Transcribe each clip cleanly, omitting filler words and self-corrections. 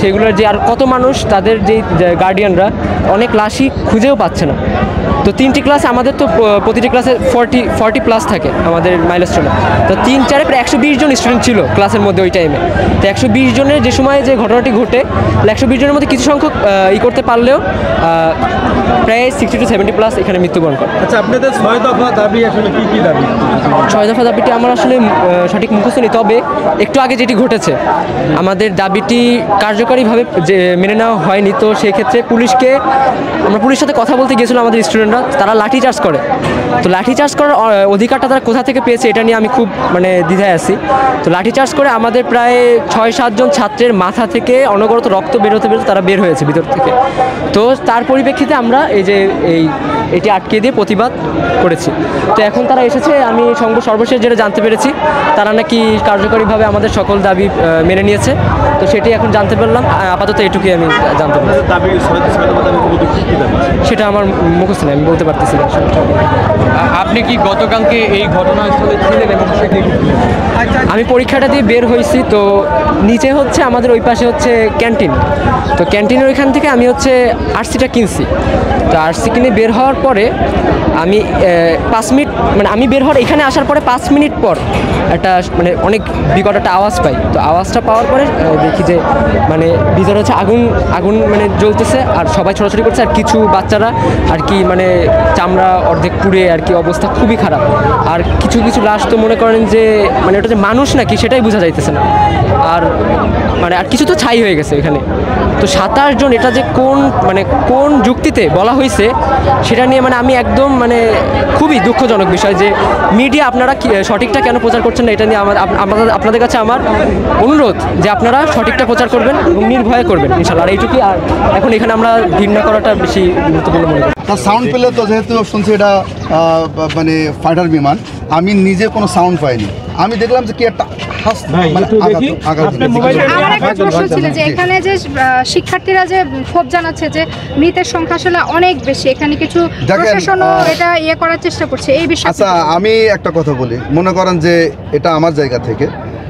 সেগুলোর যে আর কত মানুষ তাদের যেই গার্ডিয়ানরা অনেক লাশই খুঁজেও পাচ্ছে না। তো 3টি ক্লাস আমাদের তো প্রতিটি ক্লাসে 40 প্লাস থাকে আমাদের মাইলস্টোনে। তো 3-4 প্রায় 120 জন স্টুডেন্ট ছিল ক্লাসের মধ্যে ওই টাইমে। তো 120 জনের যে সময় যে ঘটনাটি ঘটে 120 জনের মধ্যে কিছু সংখ্যক করতে পারলেও প্রায় 60 to 70 প্লাস এখানে মৃত্যুবরণ করে। আচ্ছা, আপনাদের 6 দফা দাবি আসলে কী দাবি? 6 দফা দাবিটি আমার আসলে সঠিক মুখস্থ নেই, তবে একটু আগে যেটি ঘটেছে আমাদের দাবিটি কার্যকরীভাবে যে মেনে নেওয়া হয়নি। তো সেই ক্ষেত্রে আমরা পুলিশের সাথে কথা বলতে গিয়েছিলাম, আমাদের স্টুডেন্টরা তারা লাঠিচার্জ করে। তো লাঠিচার্জ করার অধিকারটা তারা কোথা থেকে পেয়েছে এটা নিয়ে আমি খুব দ্বিধায় আছি। তো লাঠিচার্জ করে আমাদের প্রায় 6-7 জন ছাত্রের মাথা থেকে অনবরত রক্ত বেরোতে তারা বের হয়েছে ভিতর থেকে। তো তার পরিপ্রেক্ষিতে আমরা এটি আটকে দিয়ে প্রতিবাদ করেছি। তো এখন তারা এসেছে, আমি সর্বশেষ যেটা জানতে পেরেছি তারা নাকি কার্যকরীভাবে আমাদের সকল দাবি মেনে নিয়েছে। তো সেটি এখন জানতে পারলাম, আপাতত এটুকুই আমি জানতে পারলাম। সেটা আমার মুখস্থ নেই, আমি বলতে পারতেছি না। আপনি কি গতকালকে এই ঘটনাস্থলে ছিলেন এবং আমি পরীক্ষাটা দিয়ে বের হয়েছি। তো নিচে হচ্ছে আমাদের ওই পাশে হচ্ছে ক্যান্টিন। তো ক্যান্টিনের ওইখান থেকে আমি আরসিটা কিনছি। তো আরসি কিনে বের হওয়ার পরে আমি 5 মিনিট আমি বের হওয়ার এখানে আসার পরে 5 মিনিট পর একটা অনেক বিকট একটা আওয়াজ পাই। তো আওয়াজটা পাওয়ার পরে দেখি যে ভিতরে হচ্ছে আগুন জ্বলতেছে আর সবাই ছোটাছুটি করছে, আর কিছু বাচ্চারা আর কি চামড়া অর্ধেক পুড়ে আর কি অবস্থা খুবই খারাপ। আর কিছু লাশ তো মনে করেন যে ওটা যে মানুষ নাকি সেটাই বোঝা যাইতেছে না। আর আর কিছু তো ছাই হয়ে গেছে এখানে। তো 27 জন, এটা যে কোন যুক্তিতে বলা হয়েছে সেটা নিয়ে আমি একদম খুবই দুঃখজনক বিষয় যে মিডিয়া আপনারা সঠিকটা কেন প্রচার করছেন না, এটা নিয়ে আপনাদের কাছে আমার অনুরোধ যে আপনারা সঠিকটা প্রচার করবেন এবং নির্ভয়ে করবেন ইনশাআল্লাহ। আর এইটুকুই। আর এখন এখানে আমরা ঘৃণা করাটা বেশি গুরুত্বপূর্ণ মনে করি। তার সাউন্ড পেলে তো যেহেতু শুনছি এটা ফাইটার বিমান, আমি নিজে কোনো সাউন্ড পাইনি। আমি দেখলাম যে কি একটা এখানে যে শিক্ষার্থীরা যে ক্ষোভ জানাচ্ছে যে মৃতের সংখ্যা আসলে অনেক বেশি, এখানে কিছু প্রশাসনও এটা করার চেষ্টা করছে এই বিষয়ে। আচ্ছা, আমি একটা কথা বলি, মনে করেন যে এটা আমার জায়গা থেকে,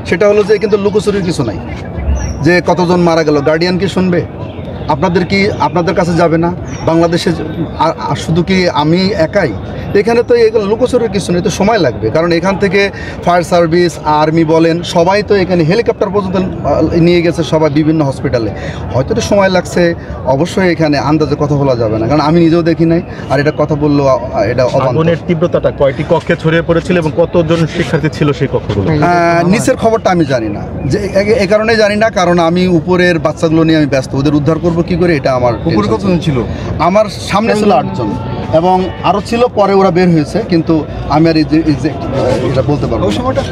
সেটা হলো যে কিন্তু লুকোচুরির কিছু নাই। যে কতজন মারা গেল গার্ডিয়ান কি শুনবে? আপনাদের কাছে যাবে না? বাংলাদেশে শুধু কি আমি একাই? এখানে তো এগুলো লুকোচুরির কিছু নেই, তো সময় লাগবে। কারণ এখান থেকে ফায়ার সার্ভিস, আর্মি বলেন, সবাই তো এখানে হেলিকপ্টার পর্যন্ত নিয়ে গেছে, সবাই বিভিন্ন হসপিটালে। হয়তো তো সময় লাগছে, অবশ্যই এখানে আন্দাজে কথা বলা যাবে না, কারণ আমি নিজেও দেখি নাই। আর এটা কথা বললো এটা আগুনের তীব্রতাটা কয়টি কক্ষে ছড়িয়ে পড়েছিল এবং কতজন শিক্ষার্থী ছিল সেই কক্ষগুলো? নিচের খবরটা আমি জানি না, যে এই কারণে জানি না কারণ আমি উপরের বাচ্চাগুলো নিয়ে আমি ব্যস্ত, ওদের উদ্ধার করবো কি করে এটা আমার। উপরে কতজন ছিল? আমার সামনে ছিল 8 জন এবং আরও ছিল, পরে ওরা বের হয়েছে, কিন্তু আমি আর এটা বলতে পারবো না।